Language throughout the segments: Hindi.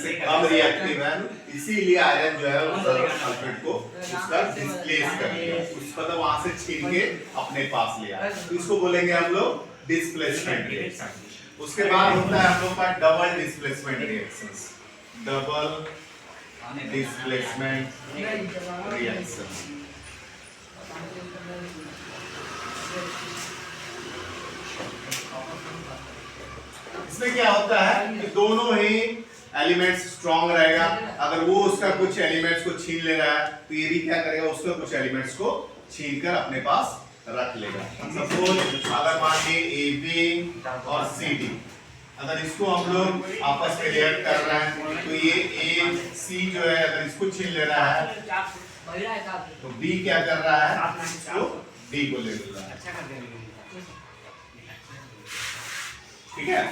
से कम रिएक्टिव है, इसीलिए आयरन जो है वो सल्फेट को उसका डिस्प्लेस कर दिया, उसको तो वहां से छीन के अपने पास ले आया, तो इसको बोलेंगे हम लोग डिस्प्लेसमेंट रिएक्शन। उसके बाद होता है हम लोग का double displacement reactions, double displacement reaction. इसमें क्या होता है कि दोनों ही एलिमेंट्स स्ट्रांग रहेगा, अगर वो उसका कुछ एलिमेंट्स को छीन ले रहा है तो ये भी क्या करेगा, उसका कुछ एलिमेंट्स को छीन कर अपने पास रख लेगा। सपोज अगर मान लीजिए ए बी और सी डी, अगर इसको हम लोग आपस में रिएक्ट कर रहे हैं तो ये ए सी जो है अगर इसको छीन ले रहा है तो बी क्या कर रहा है, इसको डी को ले रहा है। ठीक है,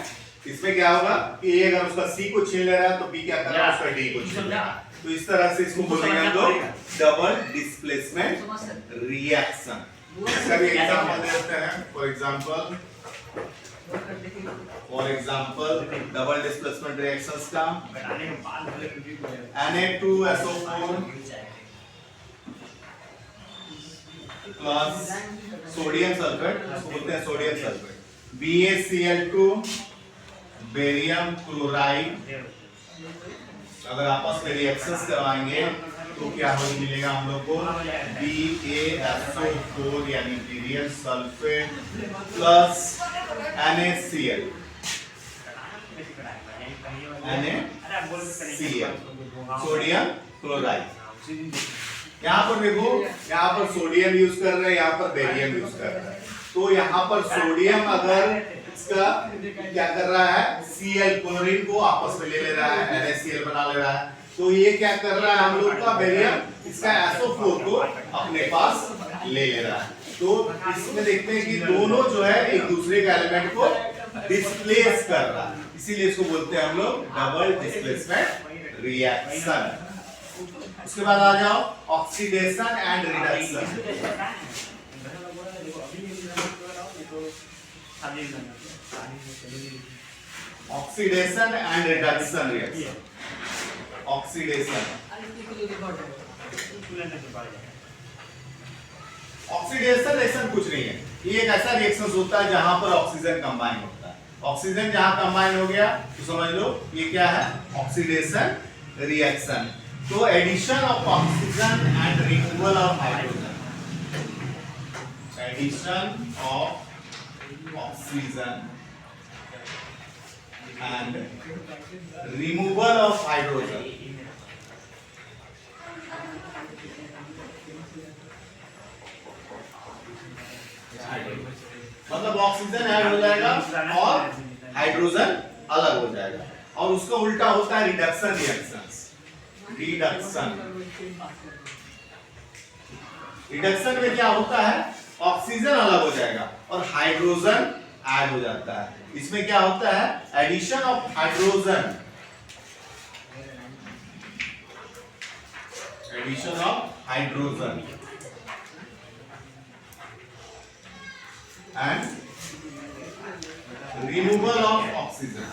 इसमें क्या होगा कि ए अगर उसका सी को छीन ले रहा है तो बी क्या कर रहा है, उसका डी को छीन रहा है। तो इस तरह से इसको बोलेंगे हम लोग डबल डिस्प्लेसमेंट रिएक्शन। इसका भी एग्जांपल देते हैं, for example double displacement reactions का Na2SO4 प्लस सोडियम सल्फेट, बोलते हैं sodium sulphate, BaCl2 barium chloride, अगर आपस में रिएक्शंस करवाएंगे तो क्या हो मिलेगा हम लोग को, BaSO4 यानी barium sulphate plus NaCl, sodium chloride. यहाँ पर देखो, यहाँ पर सोडियम यूज कर रहे हैं, यहाँ पर बेरियम यूज कर रहे हैं। तो यहाँ पर सोडियम अगर इसका क्या कर रहा है, Cl क्लोरीन को आपस में ले रहा है, NaCl बना ले रहा है, तो ये क्या कर रहा है हम लोग का बेरियम इसका SO4 को अपने पास ले रहा है। तो इसमें देखते हैं कि दोनों जो है एक दूसरे के एलिमेंट को डिस्प्लेस कर रहा है, इसीलिए इसको बोलते हैं हम लोग डबल डिस्प्लेसमेंट रिएक्शन। उसके बाद आ जाओ oxidation and reduction. Oxidation and reduction reaction. Oxidation reaction कुछ नहीं है, ये एक ऐसा रिएक्शन होता है जहां पर ऑक्सीजन कंबाइन होता है। ऑक्सीजन जहां कंबाइन हो गया तो समझ लो ये क्या है, ऑक्सीडेशन रिएक्शन। तो addition of oxygen and removal of hydrogen, addition of oxygen and removal of hydrogen. मतलब ऑक्सीजन ऐड हो जाएगा और हाइड्रोजन अलग हो जाएगा, और उसका उल्टा होता है रिडक्शन रिएक्शंस। रिडक्शन में क्या होता है, ऑक्सीजन अलग हो जाएगा और हाइड्रोजन ऐड हो जाता है। इसमें क्या होता है, addition of hydrogen, addition of hydrogen and removal of oxygen।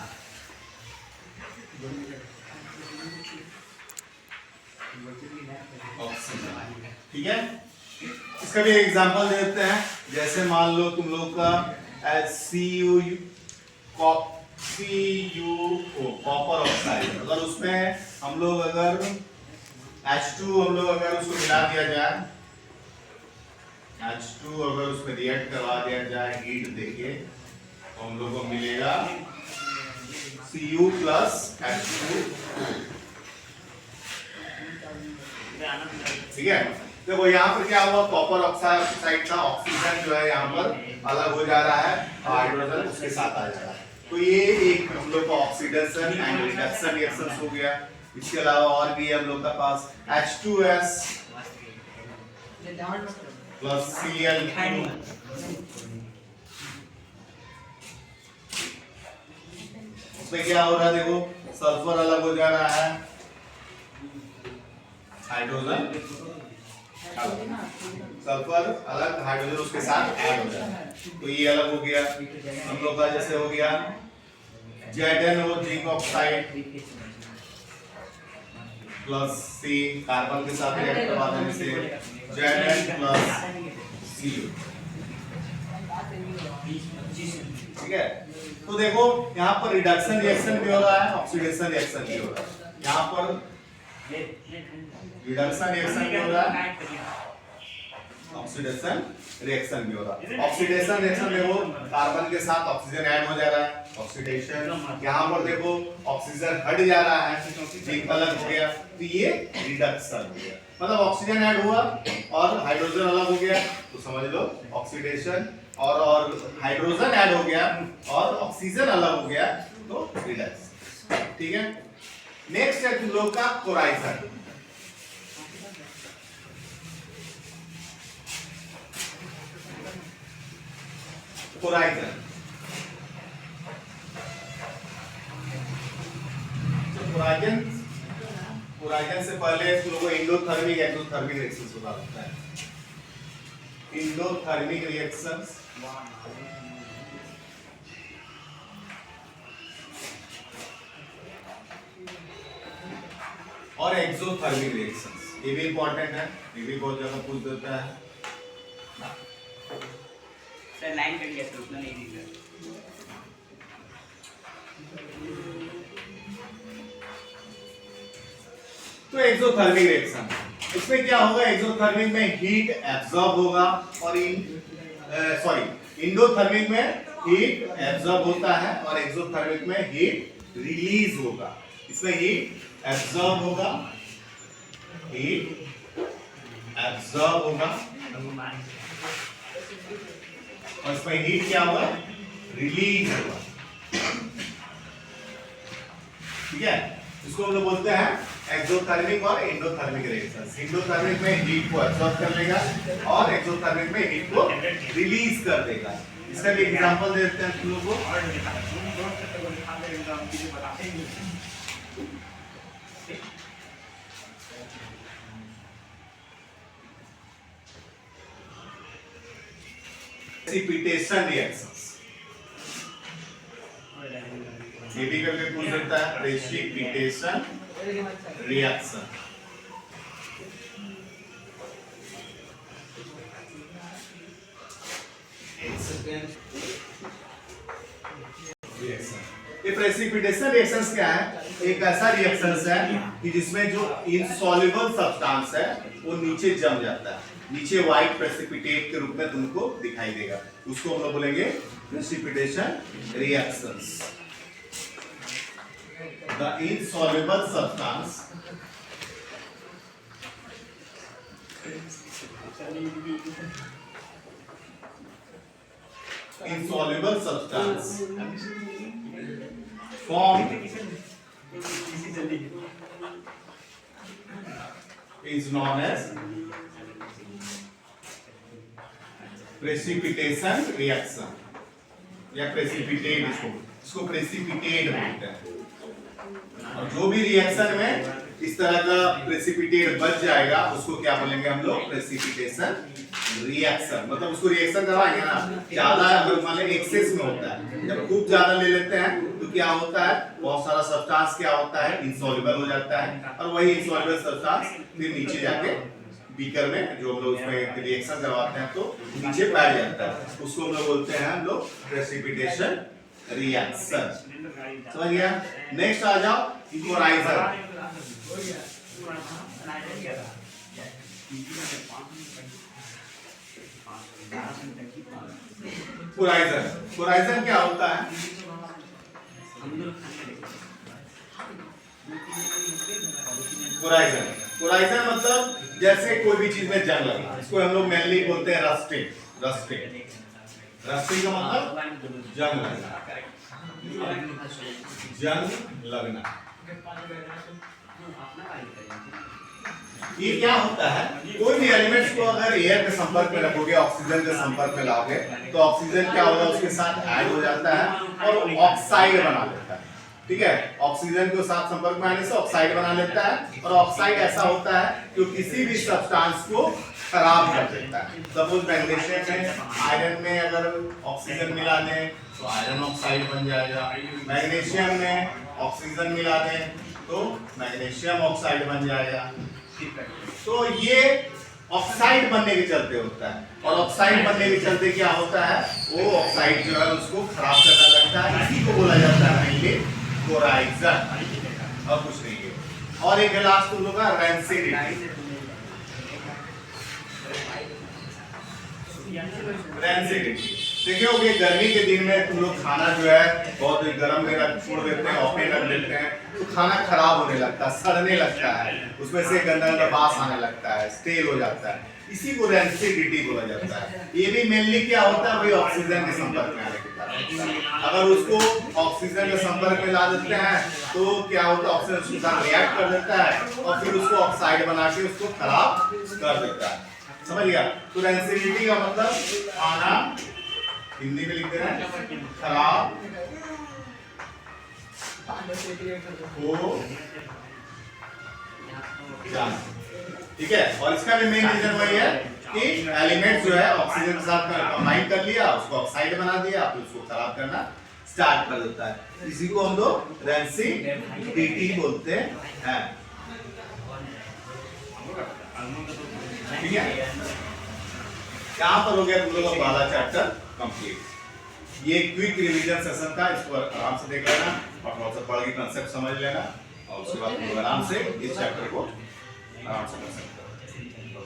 ठीक है, इसका भी एग्जांपल देते हैं। जैसे मान लो तुम लोग का CuO कॉपर ऑक्साइड, अगर उसमें हम लोग अगर H2 हम लोग अगर उसको मिला दिया जाए, H2 अगर उसमें रिएक्ट करवा दिया जाए हीट देके, तो हम लोग को मिलेगा Cu प्लस H2। ठीक है, देखो यहाँ पर क्या हुआ, कॉपर ऑक्साइड का ऑक्सीजन जो है यहाँ पर अलग हो जा रहा है, हाइड्रोजन उसके साथ आ जा रहा है। तो ये एक हम लोग का ऑक्सीडेशन एंड रिडक्शन रिएक्शन हो गया। इसके अलावा और भी है हम लोग का पास H2S प्लस Cl2, उसमें क्या हो रहा है, देखो सल्फर अलग हो जा रहा है, हाइड्रोजन सल्फर अलग, हाइड्रोजन उसके साथ ऐड हो जाता है, तो ये अलग हो गया। हम लोग का जैसे हो गया ZnO जिंक ऑक्साइड प्लस सी, कार्बन के साथ रिएक्ट करवा देने से Zn प्लस Cu। ठीक है, तो देखो यहाँ पर रिडक्शन रिएक्शन भी हो रहा है, ऑक्सीडेशन रिएक्शन भी हो रहा है। यहाँ पर रिडक्शन रिएक्शन भी हो रहा है, ऑक्सीडेशन रिएक्शन भी हो रहा है। ऑक्सीडेशन रिएक्शन में वो कार्बन के साथ ऑक्सीजन ऐड हो जा रहा है, ऑक्सीडेशन। यहाँ पर देखो ऑक्सीजन हट जा रहा है, एक अलग हो गया, तो ये रिडक्शन हो गया। मतलब ऑक्सीजन ऐड हुआ और हाइड्रोजन अलग हो गया, तो समझ लो ऑक्सीडेशन, और हाइड्रोजन ऐड हो गया और ऑक्सीजन अलग हो गया, तो रिडक्शन। ठीक है, नेक्स्ट है तुम लोग का कोराइजन। कोराइजन कोराइजन से पहले तुम लोगों को इंडोथर्मिक एक्सोथर्मिक रिएक्शंस बता सकता है। इंडोथर्मिक रिएक्शंस और एक्सोथर्मिक रिएक्शंस, ये भी इंपॉर्टेंट है, ये भी बहुत ज्यादा पूछ देता है। सर लाइन कट गया तो उतना नहीं दिख तो एक्सोथर्मिक रिएक्शन, इसमें क्या होगा, एक्सोथर्मिक में हीट एब्जॉर्ब होगा और इंडोथर्मिक में हीट एब्जॉर्ब होता है और एक्सोथर्मिक में हीट रिलीज होगा। इसमें हीट एब्जॉर्ब होगा, हीट एब्जॉर्ब होगा और इसमें हीट क्या होगा, रिलीज होगा। ठीक है, इसको हम लोग बोलते हैं एक्सोथर्मिक और इंडोथर्मिक रिएक्शंस। इंडोथर्मिक में हीट को एब्जॉर्ब कर लेगा और एक्सोथर्मिक में हीट को रिलीज कर देगा। इसका भी एग्जांपल देते हैं तुम लोगों को। प्रेसिपिटेशन रिएक्शंस, ये भी करके पूछ सकता है, प्रेसिपिटेशन रिएक्शन। ये प्रेसिपिटेशन रिएक्शंस क्या है, एक ऐसा रिएक्शंस है कि जिसमें जो इनसॉल्युबल सब्सटेंस है वो नीचे जम जाता है, नीचे व्हाइट प्रेसिपिटेट के रूप में तुमको दिखाई देगा, उसको हम लोग बोलेंगे precipitation reactions. The insoluble substance formed is known as precipitation reaction या precipitate, इसको precipitate बोलते हैं। और जो भी रिएक्शन में इस तरह का प्रेसिपिटेट बच जाएगा उसको क्या बोलेंगे हम लोग, प्रेसिपिटेशन रिएक्शन। मतलब उसको रिएक्शन करवाएंगे ना, ज्यादा मान लो एक्सेस में होता है, जब खूब ज्यादा ले लेते हैं तो क्या होता है, बहुत सारा सब्सटेंस क्या होता है, इनसॉल्युबल हो जाता है और वही इनसॉल्युबल सब्सटेंस फिर नीचे जाके बीकर में जो हम लोग उसमें रिएक्शन करवाते हैं तो नीचे बैठ जाता है, उसको हम लोग बोलते हैं हम लोग प्रेसिपिटेशन रिएक्शन। समझ गया? नेक्स्ट आ जाओ कोराइजन। कोराइजन क्या होता है, कोराइजन मतलब जैसे कोई भी चीज में जंग लगा, इसको हम लोग मेनली बोलते हैं रस्टिंग। रस्टिंग का मतलब जंग लगना, जंग लगना। ये क्या होता है, कोई भी एलिमेंट्स को अगर एयर के संपर्क में रखोगे, ऑक्सीजन के संपर्क में लाओगे तो ऑक्सीजन क्या होगा, उसके साथ ऐड हो जाता है और ऑक्साइड बना लेता है। ठीक है, ऑक्सीजन के साथ संपर्क में आने से ऑक्साइड बना लेता है और ऑक्साइड ऐसा होता है जो किसी भी सब्सटेंस को खराब कर देता है। सपोज मैग्नीशियम में आयरन में अगर ऑक्सीजन मिला दें तो आयरन ऑक्साइड बन जाएगा, मैग्नीशियम में ऑक्सीजन मिला दें तो मैग्नीशियम ऑक्साइड बन जाएगा। तो ये ऑक्साइड बनने के चलते होता है, और ऑक्साइड बनने के चलते क्या होता है, वो ऑक्साइड जो है उसको खराब करने लगता है। इसी को बोला जाता है मेनली कोराइजन, और कुछ नहीं है। और एक लास्ट तुम लोग का रेंसिडिटी। रेंसिडिटी देखिए, ओके, गर्मी के दिन में तुम लोग खाना जो है बहुत गर्म में रख छोड़ देते हैं, ऑफे रख देते हैं, तो खाना खराब होने लगता है, सड़ने लगता है, उसमें से गंदा गंदा बास आने लगता है, स्टेल हो जाता है। इसी को रेंसिडिटी बोला जाता है। ये भी मेनली क्या होता है, वही ऑक्सीजन के संपर्क में आने के कारण। अगर उसको ऑक्सीजन के संपर्क में ला देते हैं तो क्या होता है, ऑक्सीजन उसके साथ रिएक्ट कर देता है और फिर उसको ऑक्साइड बना के उसको खराब कर देता है। समझ गया? तो रेंसिडिटी का मतलब खाना, हिंदी में लिख दे रहे हैं, खराब हो जाना। ठीक है? और इसका भी मेन रीजन वही है कि एलिमेंट जो है ऑक्सीजन के साथ कंबाइन कर लिया, उसको ऑक्साइड बना दिया, फिर उसको खराब करना स्टार्ट कर देता है। इसी को हम लोग रेंसिडिटी बोलते हैं। ठीक है? यहाँ पर हो गया तुम लोगों का पहला चैप्टर कंप्लीट। ये क्विक रिवीजन सेशन था, इसको आराम से देख लेना और थोड़ा सा पढ़ के कंसेप्ट समझ लेना, और उसके बाद तुम आराम से इस चैप्टर को आराम से कर सकते हैं।